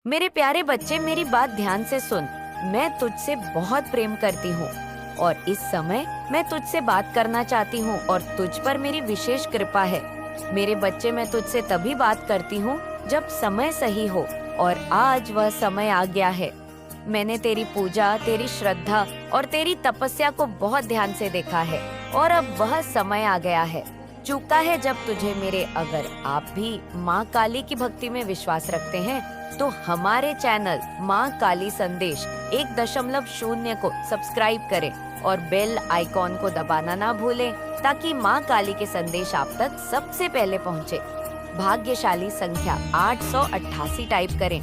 मेरे प्यारे बच्चे, मेरी बात ध्यान से सुन। मैं तुझसे बहुत प्रेम करती हूँ और इस समय मैं तुझसे बात करना चाहती हूँ और तुझ पर मेरी विशेष कृपा है। मेरे बच्चे, मैं तुझसे तभी बात करती हूँ जब समय सही हो, और आज वह समय आ गया है। मैंने तेरी पूजा, तेरी श्रद्धा और तेरी तपस्या को बहुत ध्यान से देखा है और अब वह समय आ गया है। चूका है जब तुझे मेरे। अगर आप भी माँ काली की भक्ति में विश्वास रखते हैं तो हमारे चैनल माँ काली संदेश 1.0 को सब्सक्राइब करें और बेल आइकॉन को दबाना ना भूलें, ताकि माँ काली के संदेश आप तक सबसे पहले पहुँचे। भाग्यशाली संख्या 888 टाइप करें।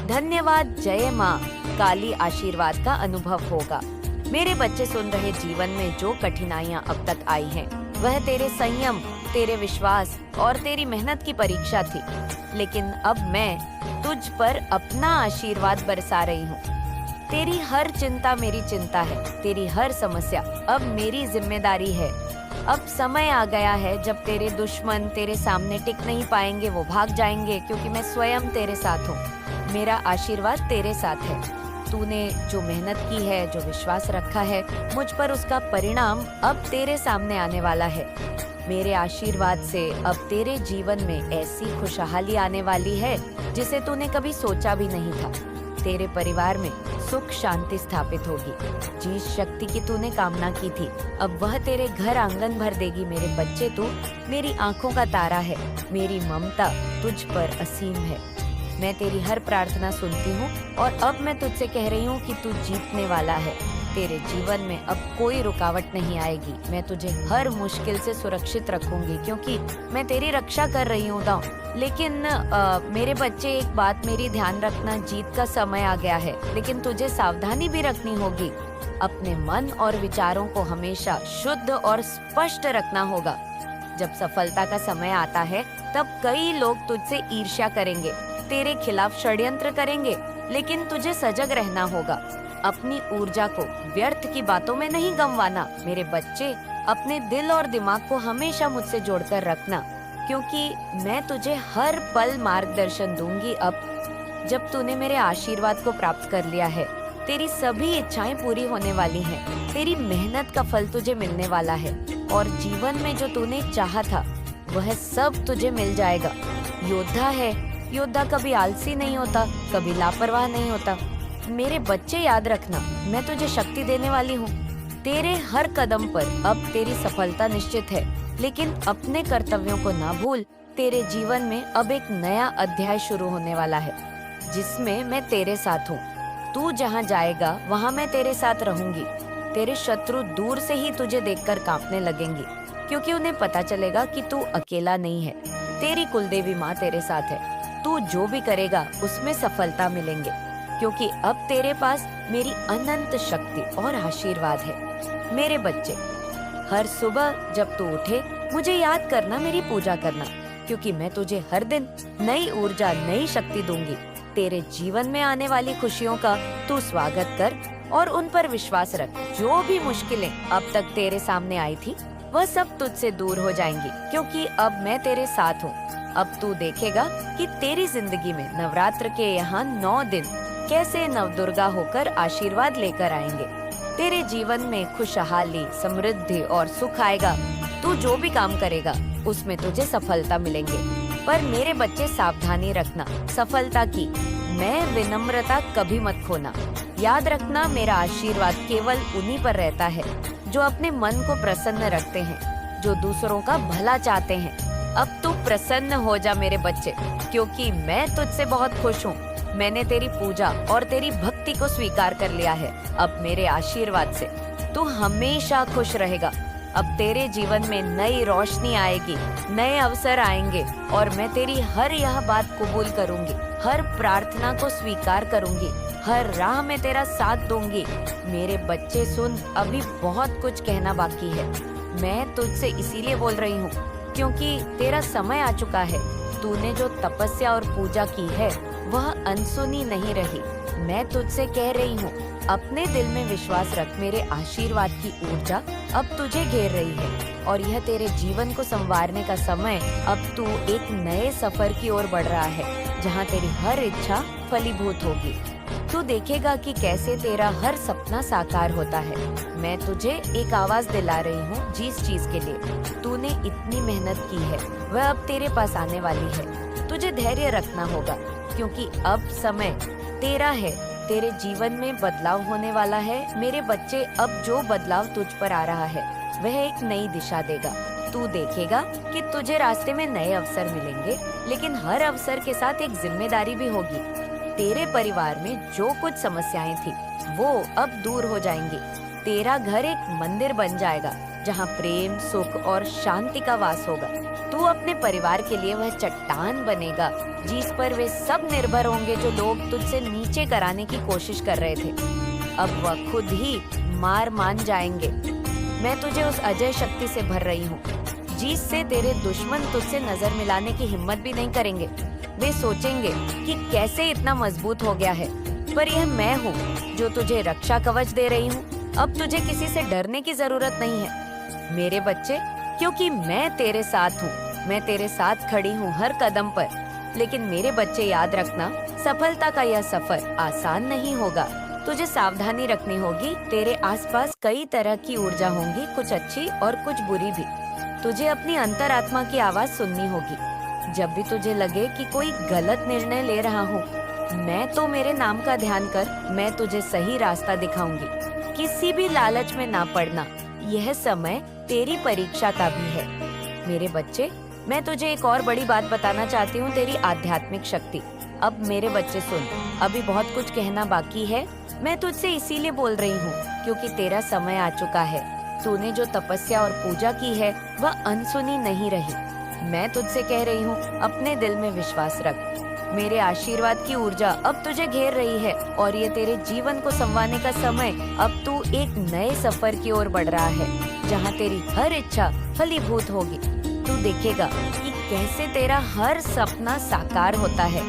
धन्यवाद। जय माँ काली आशीर्वाद का अनुभव होगा। मेरे बच्चे सुन रहे, जीवन में जो कठिनाइयाँ अब तक आई हैं, वह तेरे संयम, तेरे विश्वास और तेरी मेहनत की परीक्षा थी। लेकिन अब मैं तुझ पर अपना आशीर्वाद बरसा रही हूँ। तेरी हर चिंता मेरी चिंता है, तेरी हर समस्या अब मेरी जिम्मेदारी है। अब समय आ गया है जब तेरे दुश्मन तेरे सामने टिक नहीं पाएंगे, वो भाग जाएंगे, क्योंकि मैं स्वयं तेरे साथ हूँ। मेरा आशीर्वाद तेरे साथ है। तूने जो मेहनत की है, जो विश्वास रखा है मुझ पर, उसका परिणाम अब तेरे सामने आने वाला है। मेरे आशीर्वाद से अब तेरे जीवन में ऐसी खुशहाली आने वाली है जिसे तूने कभी सोचा भी नहीं था। तेरे परिवार में सुख शांति स्थापित होगी। जिस शक्ति की तूने कामना की थी, अब वह तेरे घर आंगन भर देगी। मेरे बच्चे, तू मेरी आंखों का तारा है। मेरी ममता तुझ पर असीम है। मैं तेरी हर प्रार्थना सुनती हूँ और अब मैं तुझसे कह रही हूँ कि तू जीतने वाला है। तेरे जीवन में अब कोई रुकावट नहीं आएगी। मैं तुझे हर मुश्किल से सुरक्षित रखूंगी, क्योंकि मैं तेरी रक्षा कर रही हूँ। लेकिन मेरे बच्चे, एक बात मेरी ध्यान रखना, जीत का समय आ गया है, लेकिन तुझे सावधानी भी रखनी होगी। अपने मन और विचारों को हमेशा शुद्ध और स्पष्ट रखना होगा। जब सफलता का समय आता है तब कई लोग तुझसे ईर्ष्या करेंगे, तेरे खिलाफ षड्यंत्र करेंगे, लेकिन तुझे सजग रहना होगा। अपनी ऊर्जा को व्यर्थ की बातों में नहीं गंवाना। मेरे बच्चे, अपने दिल और दिमाग को हमेशा मुझसे जोड़कर रखना, क्योंकि मैं तुझे हर पल मार्गदर्शन दूंगी। अब जब तूने मेरे आशीर्वाद को प्राप्त कर लिया है, तेरी सभी इच्छाएं पूरी होने वाली हैं। तेरी मेहनत का फल तुझे मिलने वाला है और जीवन में जो तूने चाहा था वह सब तुझे मिल जाएगा। योद्धा है, योद्धा कभी आलसी नहीं होता, कभी लापरवाह नहीं होता। मेरे बच्चे, याद रखना, मैं तुझे शक्ति देने वाली हूँ। तेरे हर कदम पर अब तेरी सफलता निश्चित है, लेकिन अपने कर्तव्यों को ना भूल। तेरे जीवन में अब एक नया अध्याय शुरू होने वाला है, जिसमें मैं तेरे साथ हूँ। तू जहाँ जाएगा वहाँ मैं तेरे साथ रहूंगी। तेरे शत्रु दूर से ही तुझे देखकर कांपने लगेंगे, क्योंकि उन्हें पता चलेगा कि तू अकेला नहीं है। तेरी कुलदेवी माँ तेरे साथ है। तू जो भी करेगा उसमें सफलता मिलेंगे, क्योंकि अब तेरे पास मेरी अनंत शक्ति और आशीर्वाद है। मेरे बच्चे, हर सुबह जब तू उठे, मुझे याद करना, मेरी पूजा करना, क्योंकि मैं तुझे हर दिन नई ऊर्जा, नई शक्ति दूंगी। तेरे जीवन में आने वाली खुशियों का तू स्वागत कर और उन पर विश्वास रख। जो भी मुश्किलें अब तक तेरे सामने आई थी, वह सब तुझसे दूर हो जाएंगी, क्योंकि अब मैं तेरे साथ हूँ। अब तू देखेगा कि तेरी जिंदगी में नवरात्र के यहाँ 9 दिन कैसे नवदुर्गा होकर आशीर्वाद लेकर आएंगे। तेरे जीवन में खुशहाली, समृद्धि और सुख आएगा। तू जो भी काम करेगा उसमें तुझे सफलता मिलेंगे। पर मेरे बच्चे, सावधानी रखना सफलता की। मैं विनम्रता कभी मत खोना। याद रखना, मेरा आशीर्वाद केवल उन्हीं पर रहता है जो अपने मन को प्रसन्न रखते हैं, जो दूसरों का भला चाहते हैं। अब तू प्रसन्न हो जा मेरे बच्चे, क्योंकि मैं तुझसे बहुत खुश हूँ। मैंने तेरी पूजा और तेरी भक्ति को स्वीकार कर लिया है। अब मेरे आशीर्वाद से तू हमेशा खुश रहेगा। अब तेरे जीवन में नई रोशनी आएगी, नए अवसर आएंगे और मैं तेरी हर यह बात कबूल करूंगी, हर प्रार्थना को स्वीकार करूंगी, हर राह में तेरा साथ दूंगी। मेरे बच्चे सुन, अभी बहुत कुछ कहना बाकी है। मैं तुझसे इसीलिए बोल रही हूँ क्योंकि तेरा समय आ चुका है। तूने जो तपस्या और पूजा की है वह अनसुनी नहीं रही। मैं तुझसे कह रही हूँ, अपने दिल में विश्वास रख। मेरे आशीर्वाद की ऊर्जा अब तुझे घेर रही है और यह तेरे जीवन को संवारने का समय। अब तू एक नए सफर की ओर बढ़ रहा है, जहाँ तेरी हर इच्छा फलीभूत होगी। तू देखेगा कि कैसे तेरा हर सपना साकार होता है। मैं तुझे एक आवाज दिला रही हूँ, जिस चीज के लिए तूने इतनी मेहनत की है वह अब तेरे पास आने वाली है। तुझे धैर्य रखना होगा, क्योंकि अब समय तेरा है। तेरे जीवन में बदलाव होने वाला है। मेरे बच्चे, अब जो बदलाव तुझ पर आ रहा है वह एक नई दिशा देगा। तू देखेगा कि तुझे रास्ते में नए अवसर मिलेंगे, लेकिन हर अवसर के साथ एक जिम्मेदारी भी होगी। तेरे परिवार में जो कुछ समस्याएं थी वो अब दूर हो जाएंगी। तेरा घर एक मंदिर बन जाएगा, जहाँ प्रेम, सुख और शांति का वास होगा। तू अपने परिवार के लिए वह चट्टान बनेगा जिस पर वे सब निर्भर होंगे जो लोग तुझसे नीचे कराने की कोशिश कर रहे थे। अब वह खुद ही मार मान जाएंगे। मैं तुझे उस अजय शक्ति से भर रही हूँ, जिससे तेरे दुश्मन तुझसे नजर मिलाने की हिम्मत भी नहीं करेंगे। वे सोचेंगे कि कैसे इतना मजबूत हो गया है, पर यह मैं हूँ जो तुझे रक्षा कवच दे रही हूँ। अब तुझे किसी से डरने की जरूरत नहीं है मेरे बच्चे, क्योंकि मैं तेरे साथ हूँ। मैं तेरे साथ खड़ी हूँ हर कदम पर। लेकिन मेरे बच्चे, याद रखना, सफलता का यह सफर आसान नहीं होगा। तुझे सावधानी रखनी होगी। तेरे आसपास कई तरह की ऊर्जा होंगी, कुछ अच्छी और कुछ बुरी भी। तुझे अपनी अंतरात्मा की आवाज सुननी होगी। जब भी तुझे लगे कि कोई गलत निर्णय ले रहा हूँ, मैं तो मेरे नाम का ध्यान कर। मैं तुझे सही रास्ता दिखाऊंगी। किसी भी लालच में ना पड़ना। यह समय तेरी परीक्षा का भी है मेरे बच्चे। मैं तुझे एक और बड़ी बात बताना चाहती हूँ, तेरी आध्यात्मिक शक्ति। अब मेरे बच्चे सुन, अभी बहुत कुछ कहना बाकी है। मैं तुझसे इसीलिए बोल रही हूँ क्योंकि तेरा समय आ चुका है। तूने जो तपस्या और पूजा की है वह अनसुनी नहीं रही। मैं तुझसे कह रही हूँ, अपने दिल में विश्वास रख। मेरे आशीर्वाद की ऊर्जा अब तुझे घेर रही है और ये तेरे जीवन को संवारने का समय। अब तू एक नए सफर की ओर बढ़ रहा है, जहाँ तेरी हर इच्छा फलीभूत होगी। तू देखेगा कि कैसे तेरा हर सपना साकार होता है।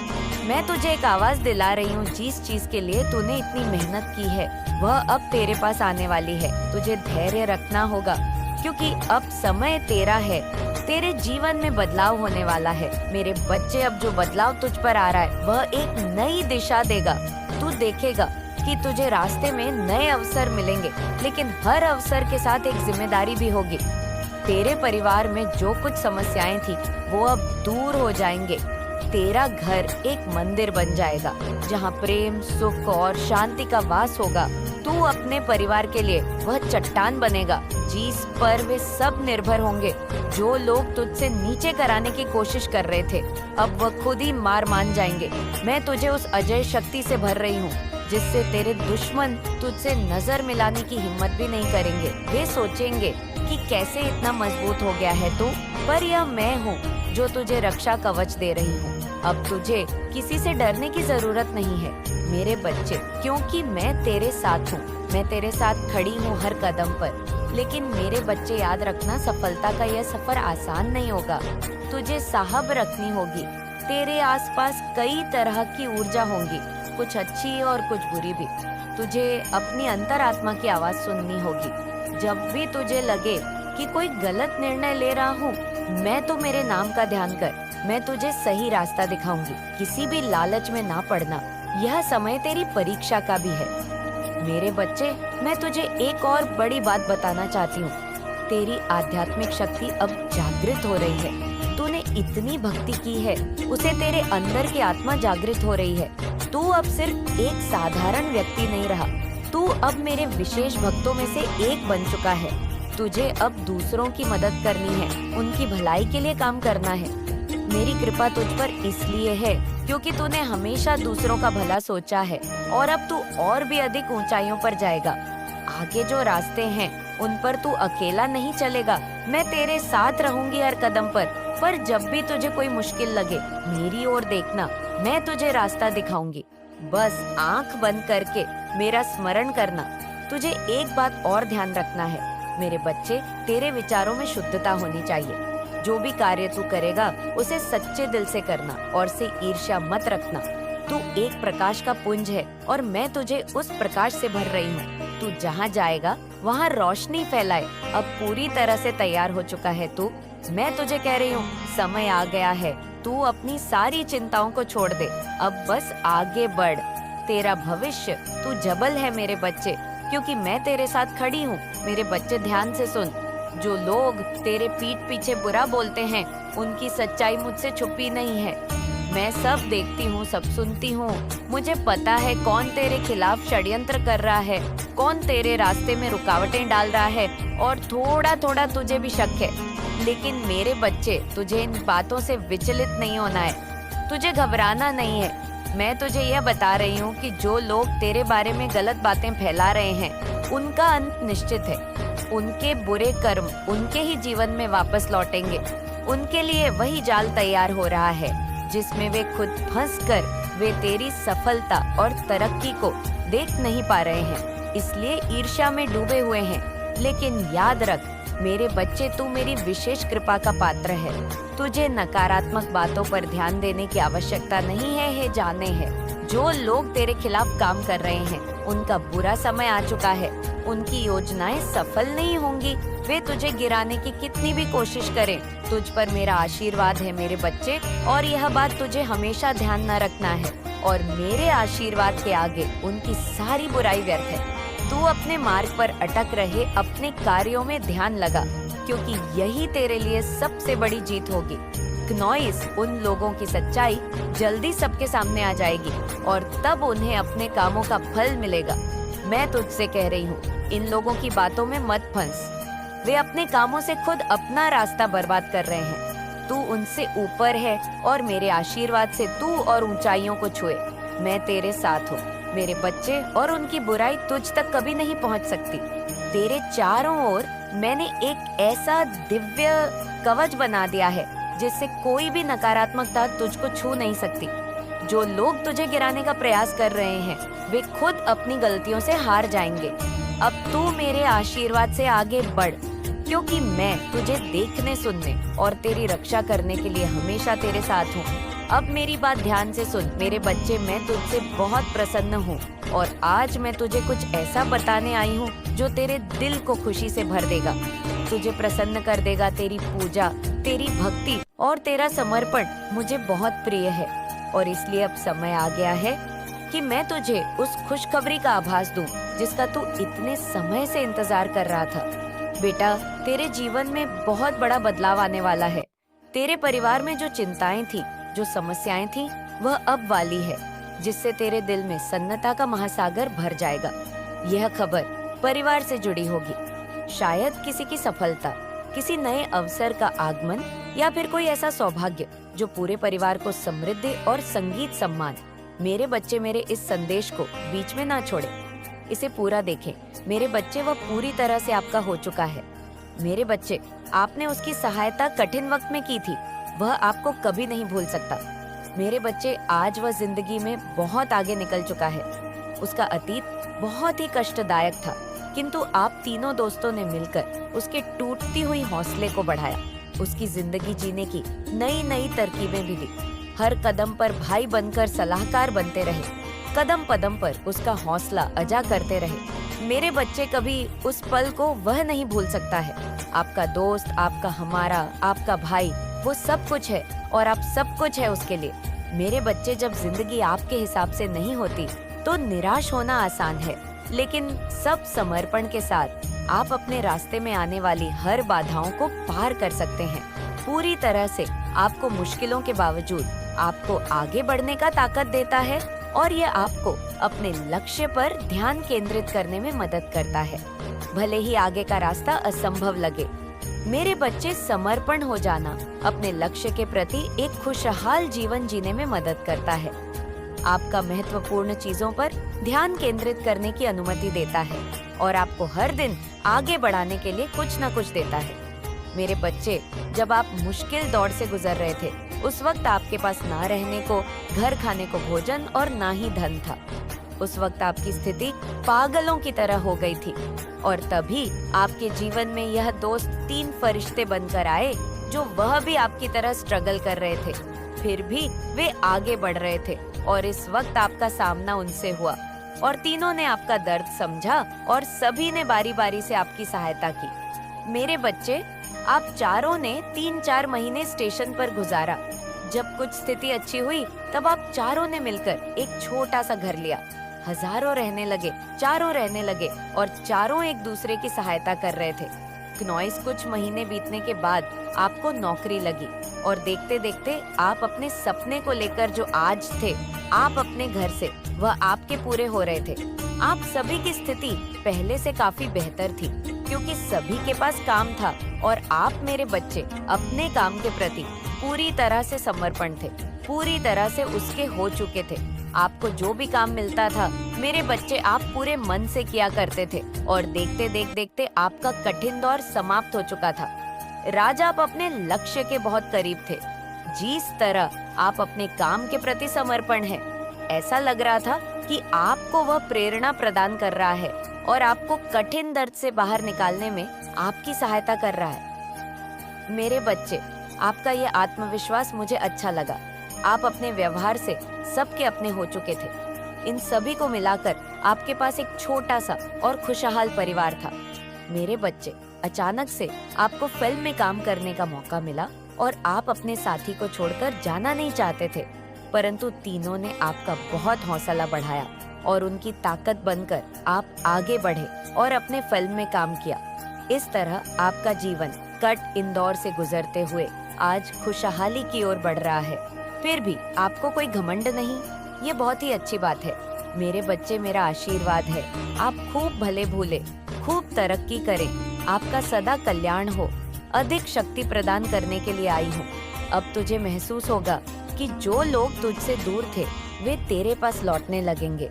मैं तुझे एक आवाज दिला रही हूँ, जिस चीज के लिए तूने इतनी मेहनत की है वह अब तेरे पास आने वाली है। तुझे धैर्य रखना होगा, क्योंकि अब समय तेरा है। तेरे जीवन में बदलाव होने वाला है मेरे बच्चे। अब जो बदलाव तुझ पर आ रहा है वह एक नई दिशा देगा। तू देखेगा कि तुझे रास्ते में नए अवसर मिलेंगे, लेकिन हर अवसर के साथ एक जिम्मेदारी भी होगी। तेरे परिवार में जो कुछ समस्याएं थी वो अब दूर हो जाएंगे। तेरा घर एक मंदिर बन जाएगा, जहाँ प्रेम, सुख और शांति का वास होगा। तू अपने परिवार के लिए वह चट्टान बनेगा जिस पर वे सब निर्भर होंगे जो लोग तुझसे नीचे कराने की कोशिश कर रहे थे। अब वह खुद ही मार मान जाएंगे। मैं तुझे उस अजय शक्ति से भर रही हूँ, जिससे तेरे दुश्मन तुझसे नजर मिलाने की हिम्मत भी नहीं करेंगे। वे सोचेंगे कि कैसे इतना मजबूत हो गया है तू, पर यह मैं हूँ जो तुझे रक्षा कवच दे रही हूँ। अब तुझे किसी से डरने की जरूरत नहीं है मेरे बच्चे, क्योंकि मैं तेरे साथ हूँ। मैं तेरे साथ खड़ी हूँ हर कदम पर। लेकिन मेरे बच्चे, याद रखना, सफलता का यह सफर आसान नहीं होगा। तुझे साहब रखनी होगी। तेरे आसपास कई तरह की ऊर्जा होंगी, कुछ अच्छी और कुछ बुरी भी। तुझे अपनी अंतरात्मा की आवाज सुननी होगी। जब भी तुझे लगे कि कोई गलत निर्णय ले रहा हूँ, मैं तो मेरे नाम का ध्यान कर। मैं तुझे सही रास्ता दिखाऊंगी। किसी भी लालच में ना पड़ना। यह समय तेरी परीक्षा का भी है मेरे बच्चे। मैं तुझे एक और बड़ी बात बताना चाहती हूँ। तेरी आध्यात्मिक शक्ति अब जागृत हो रही है। तूने इतनी भक्ति की है, उसे तेरे अंदर की आत्मा जागृत हो रही है। तू अब सिर्फ एक साधारण व्यक्ति नहीं रहा, तू अब मेरे विशेष भक्तों में से एक बन चुका है। तुझे अब दूसरों की मदद करनी है, उनकी भलाई के लिए काम करना है। मेरी कृपा तुझ पर इसलिए है क्योंकि तूने हमेशा दूसरों का भला सोचा है, और अब तू और भी अधिक ऊंचाइयों पर जाएगा। आगे जो रास्ते हैं उन पर तू अकेला नहीं चलेगा। मैं तेरे साथ रहूंगी हर कदम पर जब भी तुझे कोई मुश्किल लगे, मेरी ओर देखना। मैं तुझे रास्ता दिखाऊंगी। बस आंख बंद करके मेरा स्मरण करना। तुझे एक बात और ध्यान रखना है मेरे बच्चे, तेरे विचारों में शुद्धता होनी चाहिए। जो भी कार्य तू करेगा उसे सच्चे दिल से करना और से ईर्ष्या मत रखना। तू एक प्रकाश का पुंज है और मैं तुझे उस प्रकाश से भर रही हूँ। तू जहाँ जाएगा वहाँ रोशनी फैलाए। अब पूरी तरह से तैयार हो चुका है तू। मैं तुझे कह रही हूँ, समय आ गया है। तू अपनी सारी चिंताओं को छोड़ दे, अब बस आगे बढ़। तेरा भविष्य तू जबल है मेरे बच्चे, क्योंकि मैं तेरे साथ खड़ी हूँ। मेरे बच्चे ध्यान से सुन, जो लोग तेरे पीठ पीछे बुरा बोलते हैं उनकी सच्चाई मुझसे छुपी नहीं है। मैं सब देखती हूँ, सब सुनती हूँ। मुझे पता है कौन तेरे खिलाफ षड्यंत्र कर रहा है, कौन तेरे रास्ते में रुकावटें डाल रहा है, और थोड़ा थोड़ा तुझे भी शक है। लेकिन मेरे बच्चे, तुझे इन बातों से विचलित नहीं होना है, तुझे घबराना नहीं है। मैं तुझे यह बता रही हूँ कि जो लोग तेरे बारे में गलत बातें फैला रहे हैं उनका अंत निश्चित है। उनके बुरे कर्म उनके ही जीवन में वापस लौटेंगे। उनके लिए वही जाल तैयार हो रहा है जिसमें वे खुद फंसकर वे तेरी सफलता और तरक्की को देख नहीं पा रहे हैं, इसलिए ईर्ष्या में डूबे हुए हैं। लेकिन याद रख मेरे बच्चे, तू मेरी विशेष कृपा का पात्र है। तुझे नकारात्मक बातों पर ध्यान देने की आवश्यकता नहीं है, ये जाने है। जो लोग तेरे खिलाफ काम कर रहे हैं उनका बुरा समय आ चुका है। उनकी योजनाएं सफल नहीं होंगी। वे तुझे गिराने की कितनी भी कोशिश करें, तुझ पर मेरा आशीर्वाद है मेरे बच्चे, और यह बात तुझे हमेशा ध्यान न रखना है। और मेरे आशीर्वाद के आगे उनकी सारी बुराई व्यर्थ है। तू अपने मार्ग पर अटक रहे, अपने कार्यों में ध्यान लगा, क्योंकि यही तेरे लिए सबसे बड़ी जीत होगी। क्नोइस उन लोगों की सच्चाई जल्दी सबके सामने आ जाएगी और तब उन्हें अपने कामों का फल मिलेगा। मैं तुझसे कह रही हूँ, इन लोगों की बातों में मत फंस। वे अपने कामों से खुद अपना रास्ता बर्बाद कर रहे हैं। तू उनसे ऊपर है और मेरे आशीर्वाद से तू और ऊंचाइयों को छुए। मैं तेरे साथ हूँ मेरे बच्चे, और उनकी बुराई तुझ तक कभी नहीं पहुँच सकती। तेरे चारों ओर मैंने एक ऐसा दिव्य कवच बना दिया है जिससे कोई भी नकारात्मकता तुझको छू नहीं सकती। जो लोग तुझे गिराने का प्रयास कर रहे हैं वे खुद अपनी गलतियों से हार जाएंगे। अब तू मेरे आशीर्वाद से आगे बढ़, क्योंकि मैं तुझे देखने, सुनने और तेरी रक्षा करने के लिए हमेशा तेरे साथ हूँ। अब मेरी बात ध्यान से सुन मेरे बच्चे, मैं तुझसे बहुत प्रसन्न हूँ और आज मैं तुझे कुछ ऐसा बताने आई हूँ जो तेरे दिल को खुशी से भर देगा, तुझे प्रसन्न कर देगा। तेरी पूजा, तेरी भक्ति और तेरा समर्पण मुझे बहुत प्रिय है, और इसलिए अब समय आ गया है कि मैं तुझे उस खुशखबरी का आभास दूं जिसका तू इतने समय से इंतजार कर रहा था। बेटा, तेरे जीवन में बहुत बड़ा बदलाव आने वाला है। तेरे परिवार में जो चिंताएं थी, जो समस्याएं थी, वह अब वाली है, जिससे तेरे दिल में सन्नता का महासागर भर जाएगा। यह खबर परिवार से जुड़ी होगी, शायद किसी की सफलता, किसी नए अवसर का आगमन, या फिर कोई ऐसा सौभाग्य जो पूरे परिवार को समृद्धि और संगीत सम्मान। मेरे बच्चे, मेरे इस संदेश को बीच में ना छोड़े, इसे पूरा देखें। मेरे बच्चे, वह पूरी तरह से आपका हो चुका है। मेरे बच्चे, आपने उसकी सहायता कठिन वक्त में की थी, वह आपको कभी नहीं भूल सकता। मेरे बच्चे, आज वह जिंदगी में बहुत आगे निकल चुका है। उसका अतीत बहुत ही कष्टदायक था, किंतु आप तीनों दोस्तों ने मिलकर उसके टूटती हुई हौसले को बढ़ाया, उसकी जिंदगी जीने की नई नई तरकीबें भी दी। हर कदम पर भाई बनकर सलाहकार बनते रहे, कदम कदम पर उसका हौसला अजा करते रहे। मेरे बच्चे, कभी उस पल को वह नहीं भूल सकता है। आपका दोस्त, आपका, हमारा, आपका भाई, वो सब कुछ है और आप सब कुछ है उसके लिए। मेरे बच्चे, जब जिंदगी आपके हिसाब से नहीं होती तो निराश होना आसान है, लेकिन सब समर्पण के साथ आप अपने रास्ते में आने वाली हर बाधाओं को पार कर सकते हैं। पूरी तरह से आपको मुश्किलों के बावजूद आपको आगे बढ़ने का ताकत देता है, और ये आपको अपने लक्ष्य पर ध्यान केंद्रित करने में मदद करता है, भले ही आगे का रास्ता असंभव लगे। मेरे बच्चे, समर्पण हो जाना अपने लक्ष्य के प्रति एक खुशहाल जीवन जीने में मदद करता है, आपका महत्वपूर्ण चीजों पर ध्यान केंद्रित करने की अनुमति देता है, और आपको हर दिन आगे बढ़ाने के लिए कुछ न कुछ देता है। मेरे बच्चे, जब आप मुश्किल दौर से गुजर रहे थे, उस वक्त आपके पास ना रहने को, घर खाने को भोजन और ना ही धन था। उस वक्त आपकी स्थिति पागलों की तरह हो गई थी, और तभी आपके जीवन में यह दोस्त 3 फरिश्ते बनकर आए, जो वह भी आपकी तरह स्ट्रगल कर रहे थे। फिर भी वे आगे बढ़ रहे थे और इस वक्त आपका सामना उनसे हुआ और तीनों ने आपका दर्द समझा और सभी ने बारी बारी से आपकी सहायता की। मेरे बच्चे, आप चारों ने 3-4 महीने स्टेशन पर गुजारा। जब कुछ स्थिति अच्छी हुई तब आप चारों ने मिलकर एक छोटा सा घर लिया। हजारों रहने लगे, चारों रहने लगे और चारों एक दूसरे की सहायता कर रहे थे। क्नॉइस कुछ महीने बीतने के बाद आपको नौकरी लगी और देखते देखते आप अपने सपने को लेकर जो आज थे आप अपने घर से, वह आपके पूरे हो रहे थे। आप सभी की स्थिति पहले से काफी बेहतर थी क्योंकि सभी के पास काम था और आप मेरे बच्चे अपने काम के प्रति पूरी तरह से समर्पण थे, पूरी तरह से उसके हो चुके थे। आपको जो भी काम मिलता था मेरे बच्चे आप पूरे मन से किया करते थे और देखते देखते आपका कठिन दौर समाप्त हो चुका था। राजा, आप अपने लक्ष्य के बहुत करीब थे। जिस तरह आप अपने काम के प्रति समर्पण है, ऐसा लग रहा था कि आपको वह प्रेरणा प्रदान कर रहा है और आपको कठिन दर्द से बाहर निकालने में आपकी सहायता कर रहा है। मेरे बच्चे, आपका ये आत्मविश्वास मुझे अच्छा लगा। आप अपने व्यवहार से सबके अपने हो चुके थे। इन सभी को मिलाकर आपके पास एक छोटा सा और खुशहाल परिवार था। मेरे बच्चे, अचानक से आपको फिल्म में काम करने का मौका मिला और आप अपने साथी को छोड़कर जाना नहीं चाहते थे, परंतु तीनों ने आपका बहुत हौसला बढ़ाया और उनकी ताकत बनकर आप आगे बढ़े और अपने फिल्म में काम किया। इस तरह आपका जीवन कट इंदौर से गुजरते हुए आज खुशहाली की ओर बढ़ रहा है। फिर भी आपको कोई घमंड नहीं, ये बहुत ही अच्छी बात है। मेरे बच्चे, मेरा आशीर्वाद है, आप खूब भले भूले, खूब तरक्की करें, आपका सदा कल्याण हो। अधिक शक्ति प्रदान करने के लिए आई हूँ। अब तुझे महसूस होगा कि जो लोग तुझसे दूर थे वे तेरे पास लौटने लगेंगे।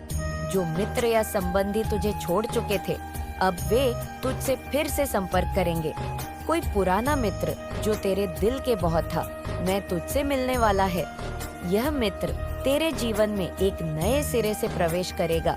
जो मित्र या संबंधी तुझे छोड़ चुके थे अब वे तुझसे फिर से संपर्क करेंगे। कोई पुराना मित्र जो तेरे दिल के बहुत था, मैं तुझसे मिलने वाला है। यह मित्र तेरे जीवन में एक नए सिरे से प्रवेश करेगा